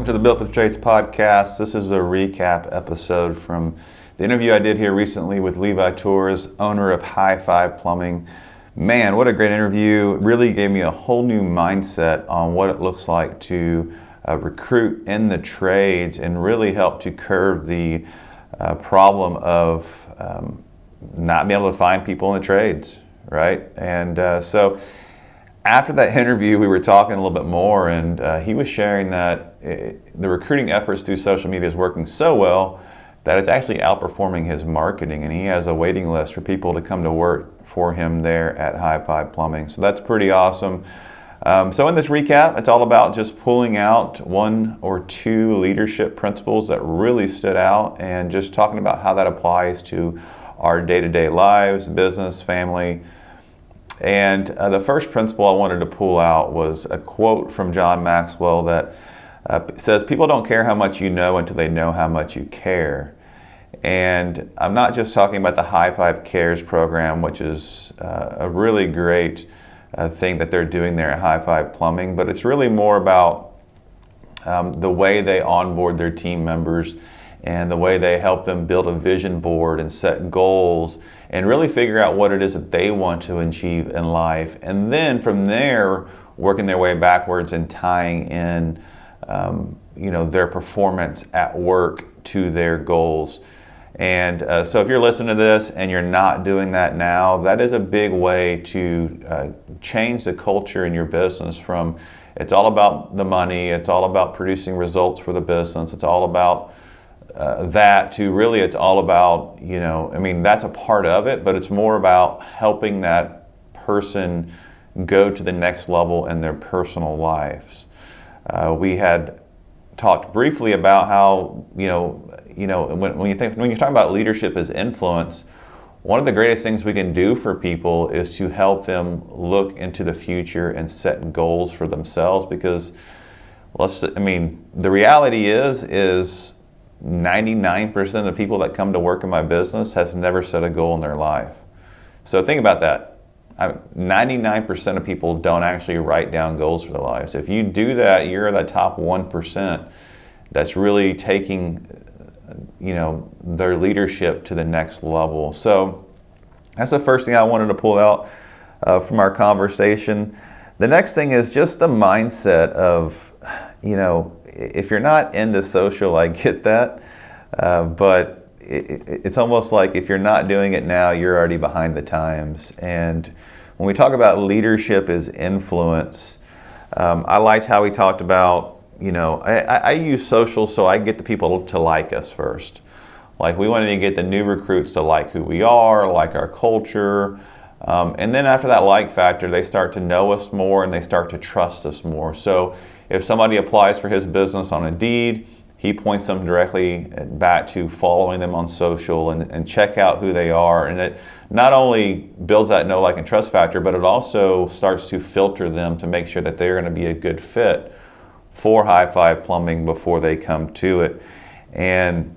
Welcome to the Built for the Trades podcast. This is a recap episode from the interview I did here recently with Levi Torres, owner of High Five Plumbing. Man, what a great interview. It really gave me a whole new mindset on what it looks like to recruit in the trades and really help to curb the problem of not being able to find people in the trades, right? And so after that interview, we were talking a little bit more, and he was sharing that the recruiting efforts through social media is working so well that it's actually outperforming his marketing, and he has a waiting list for people to come to work for him there at High Five Plumbing. So that's pretty awesome. So in this recap, it's all about just pulling out one or two leadership principles that really stood out and just talking about how that applies to our day-to-day lives, business, family. And the first principle I wanted to pull out was a quote from John Maxwell that says, people don't care how much you know until they know how much you care. And I'm not just talking about the High Five Cares program, which is a really great thing that they're doing there at High Five Plumbing, but it's really more about the way they onboard their team members and the way they help them build a vision board and set goals and really figure out what it is that they want to achieve in life. And then from there, working their way backwards and tying in their performance at work to their goals. And so if you're listening to this and you're not doing that now, that is a big way to change the culture in your business from it's all about the money, it's all about producing results for the business, it's all about that to really it's all about, that's a part of it, but it's more about helping that person go to the next level in their personal lives. We had talked briefly about how, when you're talking about leadership as influence, one of the greatest things we can do for people is to help them look into the future and set goals for themselves, because the reality is 99% of the people that come to work in my business has never set a goal in their life. So think about that. 99% of people don't actually write down goals for their lives. If you do that, you're the top 1% that's really taking, their leadership to the next level. So that's the first thing I wanted to pull out from our conversation. The next thing is just the mindset of, if you're not into social, I get that, but it's almost like if you're not doing it now, you're already behind the times. And when we talk about leadership as influence, I liked how he talked about, I use social so I get the people to like us first. Like we wanted to get the new recruits to like who we are, like our culture. And then after that like factor, they start to know us more and they start to trust us more. So if somebody applies for his business on Indeed, he points them directly back to following them on social and check out who they are. And it not only builds that know, like, and trust factor, but it also starts to filter them to make sure that they're going to be a good fit for High Five Plumbing before they come to it. And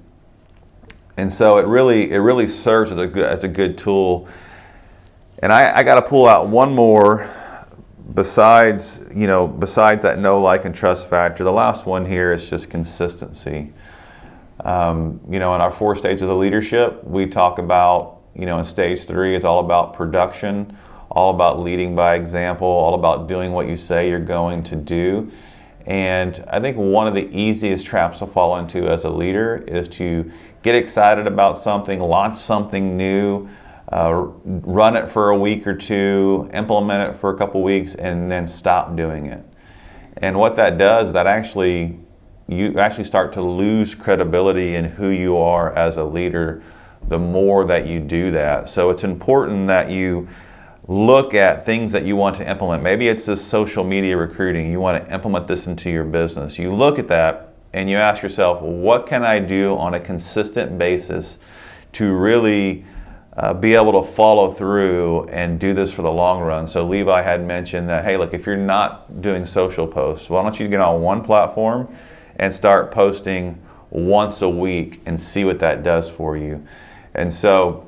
so it really serves as a good tool. And I got to pull out one more. Besides that know, like, and trust factor, the last one here is just consistency. In our 4 stages of leadership, we talk about, in stage 3, it's all about production, all about leading by example, all about doing what you say you're going to do. And I think one of the easiest traps to fall into as a leader is to get excited about something, launch something new, run it for a week or two, implement it for a couple weeks, and then stop doing it. And what that does, you actually start to lose credibility in who you are as a leader the more that you do that. So it's important that you look at things that you want to implement. Maybe it's this social media recruiting. You want to implement this into your business. You look at that and you ask yourself, what can I do on a consistent basis to really be able to follow through and do this for the long run? So Levi had mentioned that, hey, look, if you're not doing social posts, why don't you get on one platform and start posting once a week and see what that does for you. And so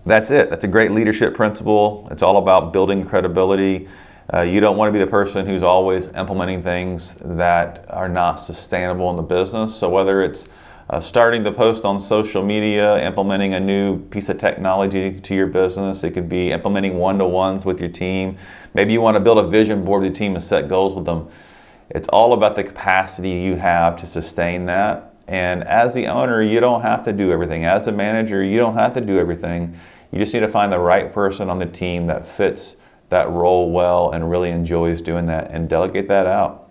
that's it. That's a great leadership principle. It's all about building credibility. You don't want to be the person who's always implementing things that are not sustainable in the business. So whether it's starting to post on social media, implementing a new piece of technology to your business, it could be implementing one-to-ones with your team. Maybe you want to build a vision board with your team and set goals with them. It's all about the capacity you have to sustain that. And as the owner, you don't have to do everything. As a manager, you don't have to do everything. You just need to find the right person on the team that fits that role well and really enjoys doing that, and delegate that out.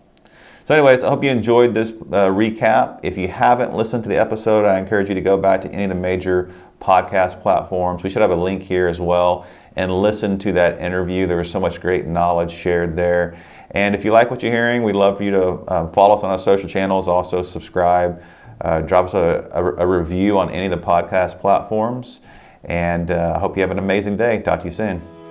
So anyways, I hope you enjoyed this recap. If you haven't listened to the episode, I encourage you to go back to any of the major podcast platforms. We should have a link here as well, and listen to that interview. There was so much great knowledge shared there. And if you like what you're hearing, we'd love for you to follow us on our social channels. Also subscribe, drop us a review on any of the podcast platforms. And I hope you have an amazing day. Talk to you soon.